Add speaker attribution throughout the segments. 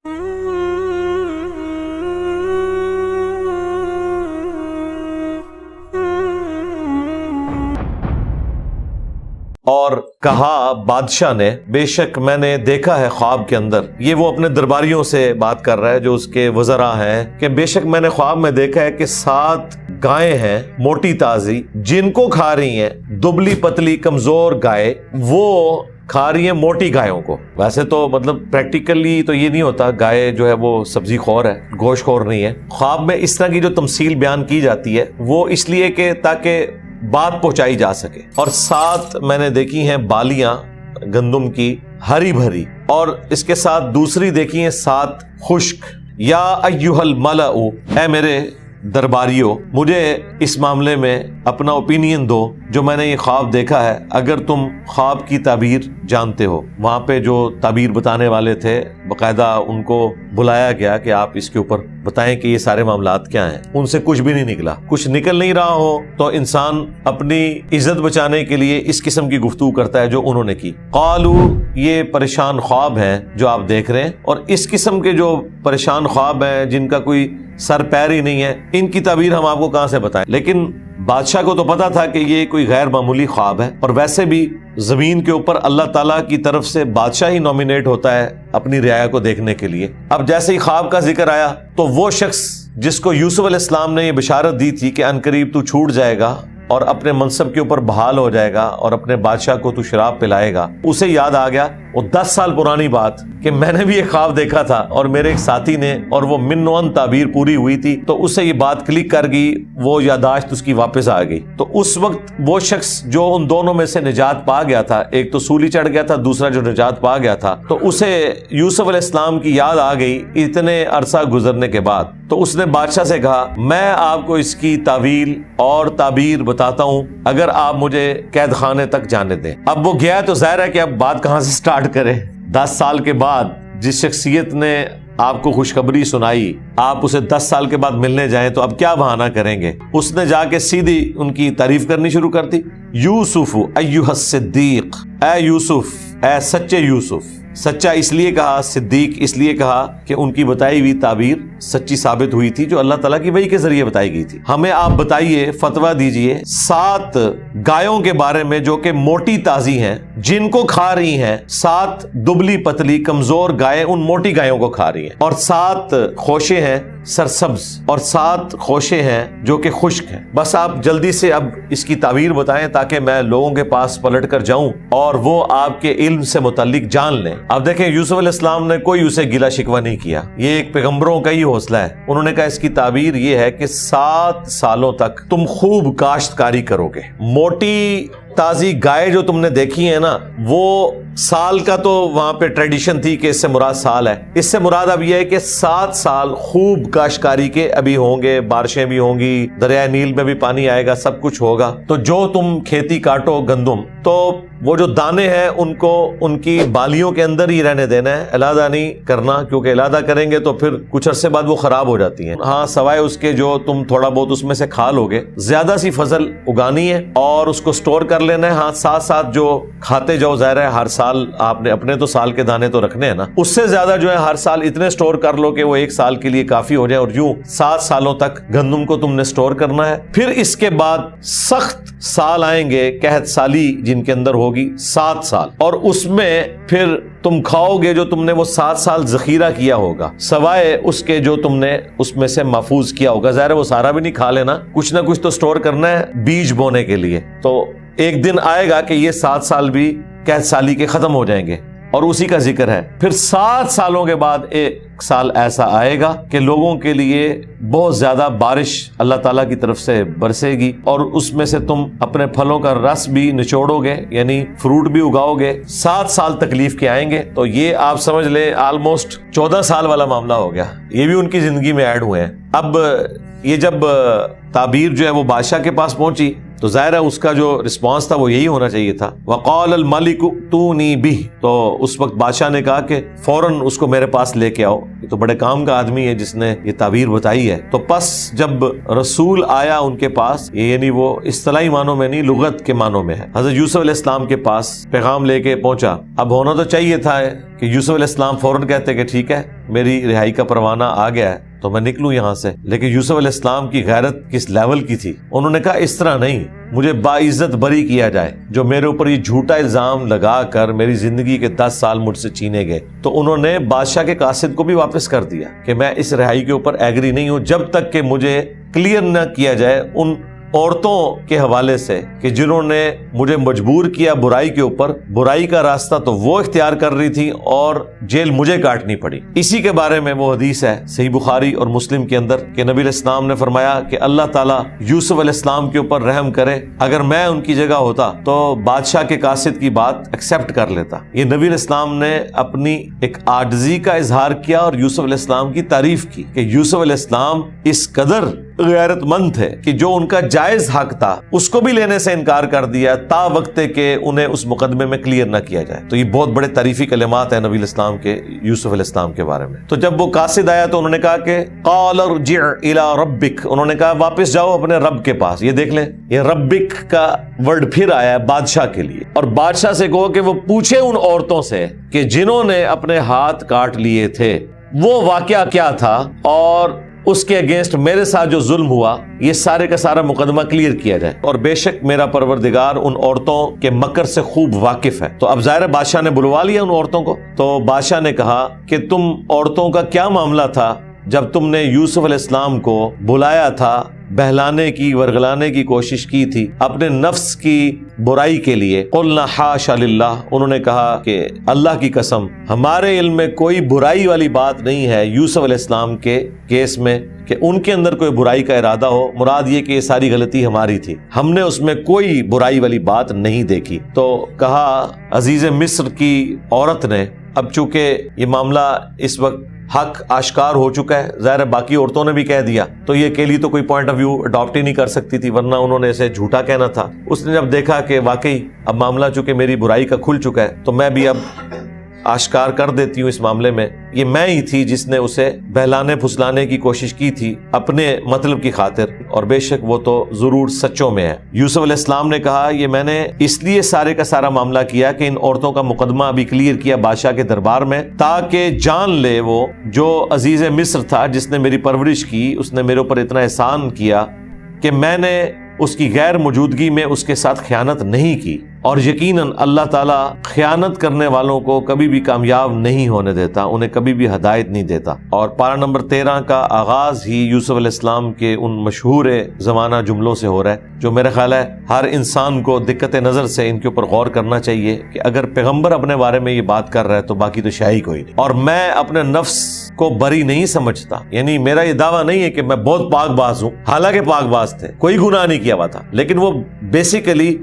Speaker 1: اور کہا بادشاہ نے بے شک میں نے دیکھا ہے خواب کے اندر، یہ وہ اپنے درباریوں سے بات کر رہا ہے جو اس کے وزراء ہیں، کہ بے شک میں نے خواب میں دیکھا ہے کہ 7 گائیں ہیں موٹی تازی، جن کو کھا رہی ہیں دبلی پتلی کمزور گائے، وہ کھا رہی ہیں موٹی گایوں کو۔ ویسے تو مطلب پریکٹیکلی تو یہ نہیں ہوتا، گائے جو ہے وہ سبزی خور ہے، گوشت خور نہیں ہے۔ خواب میں اس طرح کی جو تمثیل بیان کی جاتی ہے وہ اس لیے کہ تاکہ بات پہنچائی جا سکے۔ اور 7 میں نے دیکھی ہیں بالیاں گندم کی ہری بھری، اور اس کے ساتھ دوسری دیکھی ہیں 7 خشک۔ یا ایھا الملأ، اے میرے درباریوں، مجھے اس معاملے میں اپنا اوپینین دو جو میں نے یہ خواب دیکھا ہے، اگر تم خواب کی تعبیر جانتے ہو۔ وہاں پہ جو تعبیر بتانے والے تھے باقاعدہ ان کو بلایا گیا کہ آپ اس کے اوپر بتائیں کہ یہ سارے معاملات کیا ہیں۔ ان سے کچھ بھی نہیں نکلا، کچھ نکل نہیں رہا ہو تو انسان اپنی عزت بچانے کے لیے اس قسم کی گفتگو کرتا ہے جو انہوں نے کی۔ قالو، یہ پریشان خواب ہیں جو آپ دیکھ رہے ہیں، اور اس قسم کے جو پریشان خواب ہیں جن کا کوئی سر پیر ہی نہیں ہے، ان کی تعبیر ہم آپ کو کہاں سے بتائیں۔ لیکن بادشاہ کو تو پتا تھا کہ یہ کوئی غیر معمولی خواب ہے، اور ویسے بھی زمین کے اوپر اللہ تعالیٰ کی طرف سے بادشاہ ہی نومینیٹ ہوتا ہے اپنی رعایا کو دیکھنے کے لیے۔ اب جیسے ہی خواب کا ذکر آیا تو وہ شخص جس کو یوسف علیہ السلام نے یہ بشارت دی تھی کہ عنقریب تو چھوٹ جائے گا اور اپنے منصب کے اوپر بحال ہو جائے گا اور اپنے بادشاہ کو تو شراب پلائے گا، اسے یاد آ گیا وہ 10 سال پرانی بات کہ میں نے بھی ایک خواب دیکھا تھا اور میرے ایک ساتھی نے، اور وہ من و ان تعبیر پوری ہوئی تھی، تو اسے یہ بات کلک کر گئی، وہ یاداشت اس کی واپس آ گئی۔ تو اس وقت وہ شخص جو ان دونوں میں سے نجات پا گیا تھا، ایک تو سولی چڑھ گیا تھا، دوسرا جو نجات پا گیا تھا، تو اسے یوسف علیہ السلام کی یاد آ گئی اتنے عرصہ گزرنے کے بعد۔ تو اس نے بادشاہ سے کہا میں آپ کو اس کی تعویل اور تعبیر بتاتا ہوں اگر آپ مجھے قید خانے تک جانے دیں۔ اب وہ گیا تو ظاہر ہے کہ اب بات کہاں سے سٹارٹ کرے۔ 10 سال کے بعد جس شخصیت نے آپ کو خوشخبری سنائی، آپ اسے 10 سال کے بعد ملنے جائیں تو اب کیا بہانہ کریں گے؟ اس نے جا کے سیدھی ان کی تعریف کرنی شروع کر دی۔ یوسف ایھا الصدیق، اے یوسف، اے سچے یوسف۔ سچا اس لیے کہا، صدیق اس لیے کہا کہ ان کی بتائی ہوئی تعبیر سچی ثابت ہوئی تھی جو اللہ تعالیٰ کی وحی کے ذریعے بتائی گئی تھی۔ ہمیں آپ بتائیے، فتویٰ دیجئے 7 گایوں کے بارے میں جو کہ موٹی تازی ہیں، جن کو کھا رہی ہیں 7 دبلی پتلی کمزور گائے، ان موٹی گایوں کو کھا رہی ہیں، اور 7 خوشے ہیں سرسبز، اور 7 خوشے ہیں جو کہ خشک ہیں۔ بس آپ جلدی سے اب اس کی تعبیر بتائیں تاکہ میں لوگوں کے پاس پلٹ کر جاؤں اور وہ آپ کے علم سے متعلق جان لیں۔ اب دیکھیں یوسف علیہ السلام نے کوئی اسے گلا شکوہ نہیں کیا، یہ ایک پیغمبروں کا ہی حوصلہ ہے۔ انہوں نے کہا اس کی تعبیر یہ ہے کہ 7 سالوں تک تم خوب کاشتکاری کرو گے۔ موٹی تازی گائے جو تم نے دیکھی ہے نا، وہ سال کا تو وہاں پہ ٹریڈیشن تھی کہ اس سے مراد سال ہے، اس سے مراد اب یہ ہے کہ 7 سال خوب کاشتکاری کے ابھی ہوں گے، بارشیں بھی ہوں گی، دریائے نیل میں بھی پانی آئے گا، سب کچھ ہوگا۔ تو جو تم کھیتی کاٹو گندم، تو وہ جو دانے ہیں ان کو ان کی بالیوں کے اندر ہی رہنے دینا ہے، علیحدہ نہیں کرنا، کیونکہ علیحدہ کریں گے تو پھر کچھ عرصے بعد وہ خراب ہو جاتی ہیں۔ ہاں سوائے اس کے جو تم تھوڑا بہت اس میں سے کھا لوگے، زیادہ سی فصل اگانی ہے اور اس کو سٹور کر لینا ہے۔ ہاں ساتھ ساتھ جو کھاتے جاؤ، ظاہر ہے ہر سال آپ نے اپنے تو سال کے دانے تو رکھنے ہیں نا، اس سے زیادہ جو ہے ہر سال اتنے سٹور کر لو کہ وہ 1 سال کے لیے کافی ہو جائے، اور یوں 7 سالوں تک گندم کو تم نے سٹور کرنا ہے۔ پھر اس کے بعد سخت سال آئیں گے، قحط سالی جن کے اندر ہوگی 7 سال، اور اس میں پھر تم کھاؤ گے جو تم نے وہ 7 سال ذخیرہ کیا ہوگا، سوائے اس کے جو تم نے اس میں سے محفوظ کیا ہوگا۔ ظاہر ہے وہ سارا بھی نہیں کھا لینا، کچھ نہ کچھ تو سٹور کرنا ہے بیج بونے کے لیے۔ تو ایک دن آئے گا کہ یہ 7 سال بھی قحط سالی کے ختم ہو جائیں گے، اور اسی کا ذکر ہے۔ پھر 7 سالوں کے بعد 1 سال ایسا آئے گا کہ لوگوں کے لیے بہت زیادہ بارش اللہ تعالیٰ کی طرف سے برسے گی، اور اس میں سے تم اپنے پھلوں کا رس بھی نچوڑو گے، یعنی فروٹ بھی اگاؤ گے۔ 7 سال تکلیف کے آئیں گے، تو یہ آپ سمجھ لیں آلموسٹ 14 سال والا معاملہ ہو گیا، یہ بھی ان کی زندگی میں ایڈ ہوئے ہیں۔ اب یہ جب تعبیر جو ہے وہ بادشاہ کے پاس پہنچی تو ظاہر ہے اس کا جو رسپانس تھا وہ یہی ہونا چاہیے تھا، وقال الملک ائتونی بہ، تو اس وقت بادشاہ نے کہا کہ فوراً اس کو میرے پاس لے کے آؤ، یہ تو بڑے کام کا آدمی ہے جس نے یہ تعبیر بتائی ہے۔ تو پس جب رسول آیا ان کے پاس، یعنی وہ اصطلاحی معنوں میں نہیں، لغت کے معنوں میں ہے، حضرت یوسف علیہ السلام کے پاس پیغام لے کے پہنچا۔ اب ہونا تو چاہیے تھا کہ یوسف علیہ السلام فوراً کہتے کہ ٹھیک ہے میری رہائی کا پروانہ آ گیا ہے تو میں نکلوں یہاں سے، لیکن یوسف علیہ السلام کی غیرت کس لیول کی تھی، انہوں نے کہا اس طرح نہیں، مجھے باعزت بری کیا جائے، جو میرے اوپر یہ جھوٹا الزام لگا کر میری زندگی کے 10 سال مجھ سے چھینے گئے۔ تو انہوں نے بادشاہ کے قاصد کو بھی واپس کر دیا کہ میں اس رہائی کے اوپر ایگری نہیں ہوں جب تک کہ مجھے کلیئر نہ کیا جائے ان عورتوں کے حوالے سے کہ جنہوں نے مجھے مجبور کیا برائی کے اوپر، برائی کا راستہ تو وہ اختیار کر رہی تھی اور جیل مجھے کاٹنی پڑی۔ اسی کے بارے میں وہ حدیث ہے صحیح بخاری اور مسلم کے اندر کہ نبی علیہ السلام نے فرمایا کہ اللہ تعالیٰ یوسف علیہ السلام کے اوپر رحم کرے، اگر میں ان کی جگہ ہوتا تو بادشاہ کے قاصد کی بات ایکسیپٹ کر لیتا۔ یہ نبی علیہ السلام نے اپنی ایک عاجزی کا اظہار کیا اور یوسف علیہ السلام کی تعریف کی کہ یوسف علیہ السلام اس قدر غیرت مند تھے کہ جو ان کا جائز حق تھا اس کو بھی لینے سے انکار کر دیا تا وقت کہ انہیں اس مقدمے میں کلیئر نہ کیا جائے۔ تو یہ بہت بڑے تعریفی کلمات ہیں نبی علیہ السلام کے یوسف علیہ السلام کے بارے میں۔ تو جب وہ قاصد آیا تو انہوں نے کہا کہ قال ارجع الی ربک، انہوں نے کہا واپس جاؤ اپنے رب کے پاس۔ یہ دیکھ لیں یہ ربک کا ورڈ پھر آیا ہے بادشاہ کے لیے، اور بادشاہ سے کہو کہ وہ پوچھے ان عورتوں سے کہ جنہوں نے اپنے ہاتھ کاٹ لیے تھے وہ واقعہ کیا تھا اور اس کے اگینسٹ میرے ساتھ جو ظلم ہوا یہ سارے کا سارا مقدمہ کلیئر کیا جائے، اور بے شک میرا پروردگار ان عورتوں کے مکر سے خوب واقف ہے۔ تو اب ظاہر بادشاہ نے بلوا لیا ان عورتوں کو، تو بادشاہ نے کہا کہ تم عورتوں کا کیا معاملہ تھا جب تم نے یوسف علیہ السلام کو بلایا تھا، بہلانے کی ورگلانے کی کوشش کی تھی اپنے نفس کی برائی کے لیے؟ قلنا حاشا للہ، انہوں نے کہا کہ اللہ کی قسم ہمارے علم میں کوئی برائی والی بات نہیں ہے یوسف علیہ السلام کے کیس میں کہ ان کے اندر کوئی برائی کا ارادہ ہو، مراد یہ کہ یہ ساری غلطی ہماری تھی، ہم نے اس میں کوئی برائی والی بات نہیں دیکھی۔ تو کہا عزیز مصر کی عورت نے، اب چونکہ یہ معاملہ اس وقت حق آشکار ہو چکا ہے، ظاہر باقی عورتوں نے بھی کہہ دیا تو یہ اکیلی تو کوئی پوائنٹ آف ویو اڈاپٹ ہی نہیں کر سکتی تھی، ورنہ انہوں نے اسے جھوٹا کہنا تھا۔ اس نے جب دیکھا کہ واقعی اب معاملہ چونکہ میری برائی کا کھل چکا ہے تو میں بھی اب آشکار کر دیتی ہوں اس معاملے میں، یہ میں ہی تھی جس نے اسے بہلانے پھسلانے کی کوشش کی تھی اپنے مطلب کی خاطر، اور بے شک وہ تو ضرور سچوں میں ہے۔ یوسف علیہ السلام نے کہا یہ میں نے اس لیے سارے کا سارا معاملہ کیا کہ ان عورتوں کا مقدمہ ابھی کلیئر کیا بادشاہ کے دربار میں، تاکہ جان لے وہ جو عزیز مصر تھا جس نے میری پرورش کی، اس نے میرے اوپر اتنا احسان کیا کہ میں نے اس کی غیر موجودگی میں اس کے ساتھ خیانت نہیں کی، اور یقیناً اللہ تعالیٰ خیانت کرنے والوں کو کبھی بھی کامیاب نہیں ہونے دیتا، انہیں کبھی بھی ہدایت نہیں دیتا۔ اور پارہ نمبر 13 کا آغاز ہی یوسف علیہ السلام کے ان مشہور زمانہ جملوں سے ہو رہا ہے جو میرا خیال ہے ہر انسان کو دقت نظر سے ان کے اوپر غور کرنا چاہیے کہ اگر پیغمبر اپنے بارے میں یہ بات کر رہا ہے تو باقی تو شاہی کوئی نہیں۔ اور میں اپنے نفس کو بری نہیں سمجھتا، یعنی میرا یہ دعویٰ نہیں ہے کہ میں بہت پاک باز ہوں، حالانکہ پاک باز تھے، کوئی گناہ نہیں کیا ہوا تھا، لیکن وہ بیسیکلی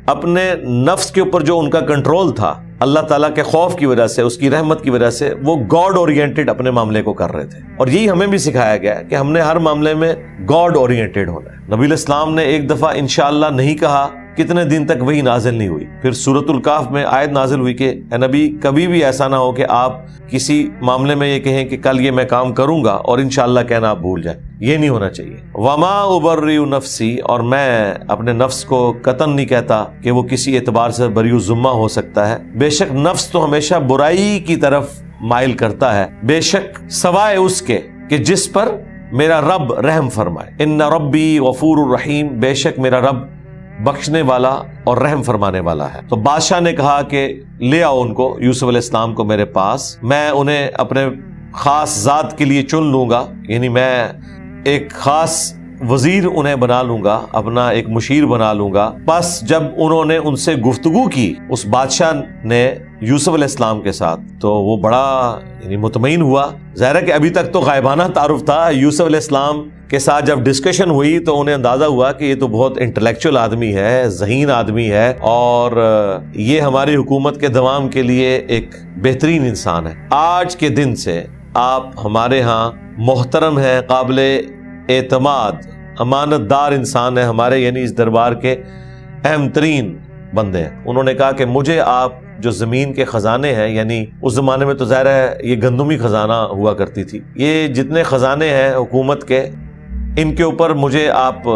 Speaker 1: اپنے نفس کے اوپر جو ان کا کنٹرول تھا اللہ تعالیٰ کے خوف کی وجہ سے، اس کی رحمت کی وجہ سے، وہ گاڈ اورینٹڈ اپنے معاملے کو کر رہے تھے، اور یہی ہمیں بھی سکھایا گیا ہے کہ ہم نے ہر معاملے میں گاڈ اورینٹڈ ہونا ہے۔ نبی علیہ السلام نے ایک دفعہ انشاءاللہ نہیں کہا، کتنے دن تک وہی نازل نہیں ہوئی، پھر سورۃ الکہف میں آیت نازل ہوئی کہ اے نبی کبھی بھی ایسا نہ ہو کہ آپ کسی معاملے میں یہ کہیں کہ کل یہ میں کام کروں گا اور انشاءاللہ کہنا آپ بھول جائیں، یہ نہیں ہونا چاہیے۔ وما ابرئ نفسی، اور میں اپنے نفس کو قطعاً نہیں کہتا کہ وہ کسی اعتبار سے بری الذمہ ہو سکتا ہے، بے شک نفس تو ہمیشہ برائی کی طرف مائل کرتا ہے، بے شک سوائے اس کے کہ جس پر میرا رب رحم فرمائے۔ ان ربی غفور الرحیم، بے شک میرا رب بخشنے والا اور رحم فرمانے والا ہے۔ تو بادشاہ نے کہا کہ لے آؤ ان کو، یوسف علیہ السلام کو میرے پاس، میں انہیں اپنے خاص ذات کے لیے چن لوں گا، یعنی میں ایک خاص وزیر انہیں بنا لوں گا، اپنا ایک مشیر بنا لوں گا۔ بس جب انہوں نے ان سے گفتگو کی اس بادشاہ نے یوسف علیہ السلام کے ساتھ تو وہ بڑا مطمئن ہوا، ظاہر ہے کہ ابھی تک تو غائبانہ تعارف تھا، یوسف علیہ السلام کے ساتھ جب ڈسکشن ہوئی تو انہیں اندازہ ہوا کہ یہ تو بہت انٹلیکچوئل آدمی ہے، ذہین آدمی ہے، اور یہ ہماری حکومت کے دوام کے لیے ایک بہترین انسان ہے۔ آج کے دن سے آپ ہمارے ہاں محترم ہیں، قابل اعتماد، امانت دار انسان ہے، ہمارے یعنی اس دربار کے اہم ترین بندے ہیں۔ انہوں نے کہا کہ مجھے آپ جو زمین کے خزانے ہیں، یعنی اس زمانے میں تو ظاہر ہے یہ گندم ہی خزانہ ہوا کرتی تھی، یہ جتنے خزانے ہیں حکومت کے، ان کے اوپر مجھے آپ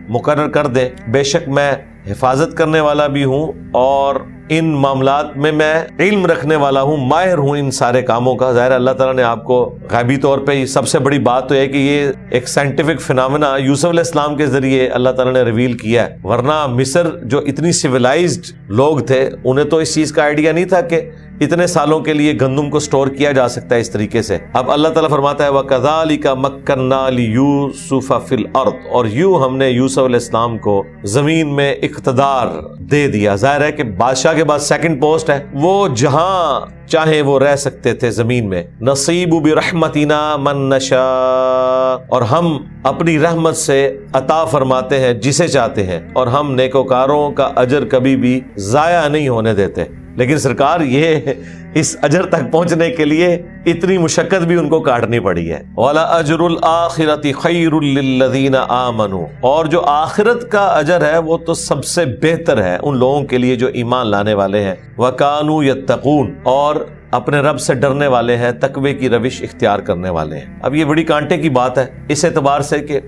Speaker 1: مقرر کر دیں، بے شک میں حفاظت کرنے والا بھی ہوں اور ان معاملات میں علم رکھنے والا ہوں، ماہر ہوں ان سارے کاموں کا۔ ظاہر اللہ تعالیٰ نے آپ کو غیبی طور پہ سب سے بڑی بات تو ہے کہ یہ ایک سائنٹیفک فینامنا یوسف علیہ السلام کے ذریعے اللہ تعالیٰ نے ریویل کیا ہے، ورنہ مصر جو اتنی سویلائزڈ لوگ تھے انہیں تو اس چیز کا آئیڈیا نہیں تھا کہ اتنے سالوں کے لیے گندم کو سٹور کیا جا سکتا ہے اس طریقے سے۔ اب اللہ تعالیٰ فرماتا ہے وَكَذَلِكَ مَكَّنَّا لِيُوسُفَ فِي الْأَرْضِ، اور یوں ہم نے یوسف علیہ السلام کو زمین میں اقتدار دے دیا۔ ظاہر ہے کہ بادشاہ کے بعد سیکنڈ پوسٹ ہے، وہ جہاں چاہے وہ رہ سکتے تھے زمین میں۔ نَصِيبُ بِرَحْمَتِنَا مَن نَّشَاءُ، اور ہم اپنی رحمت سے عطا فرماتے ہیں جسے چاہتے ہیں، اور ہم نیکوکاروں کا اجر کبھی بھی ضائع نہیں ہونے دیتے۔ لیکن سرکار یہ اس اجر تک پہنچنے کے لیے اتنی مشقت بھی ان کو کاٹنی پڑی ہے۔ وَلَأَجْرُ الْآخِرَةِ خَيْرٌ لِّلَّذِينَ آمَنُوا، اور جو آخرت کا اجر ہے وہ تو سب سے بہتر ہے ان لوگوں کے لیے جو ایمان لانے والے ہیں۔ وَكَانُوا يَتَّقُونَ، اور اپنے رب سے ڈرنے والے ہیں، تقوی کی روش اختیار کرنے والے ہیں۔ اب یہ بڑی کانٹے کی بات ہے اس اعتبار سے کہ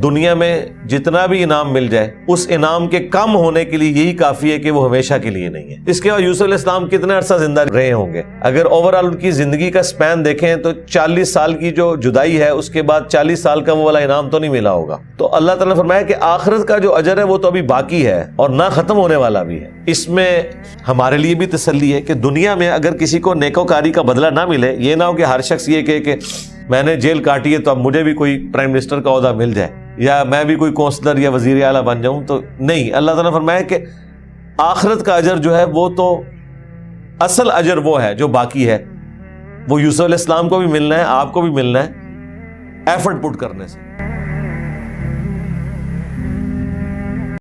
Speaker 1: دنیا میں جتنا بھی انعام مل جائے اس انعام کے کم ہونے کے لیے یہی کافی ہے کہ وہ ہمیشہ کے لیے نہیں ہے۔ اس کے بعد یوسف علیہ السلام کتنا عرصہ زندہ رہے ہوں گے؟ اگر اوورآل ان کی زندگی کا سپین دیکھیں تو 40 سال کی جو جدائی ہے اس کے بعد 40 سال کا وہ والا انعام تو نہیں ملا ہوگا۔ تو اللہ تعالیٰ نے فرمایا کہ آخرت کا جو اجر ہے وہ تو ابھی باقی ہے اور نہ ختم ہونے والا بھی ہے۔ اس میں ہمارے لیے بھی تسلی ہے کہ دنیا میں اگر کسی کو نیکوکاری کا بدلہ نہ ملے، یہ نہ ہو کہ ہر شخص یہ کہے کہ میں نے جیل کاٹی ہے تو اب مجھے بھی کوئی پرائم منسٹر کا عہدہ مل جائے یا میں بھی کوئی کونسلر یا وزیر اعلیٰ بن جاؤں، تو نہیں۔ اللہ تعالیٰ نے فرمایا کہ آخرت کا اجر جو ہے وہ تو اصل اجر وہ ہے جو باقی ہے، وہ یوسف علیہ السلام کو بھی ملنا ہے، آپ کو بھی ملنا ہے ایفرٹ پٹ کرنے سے۔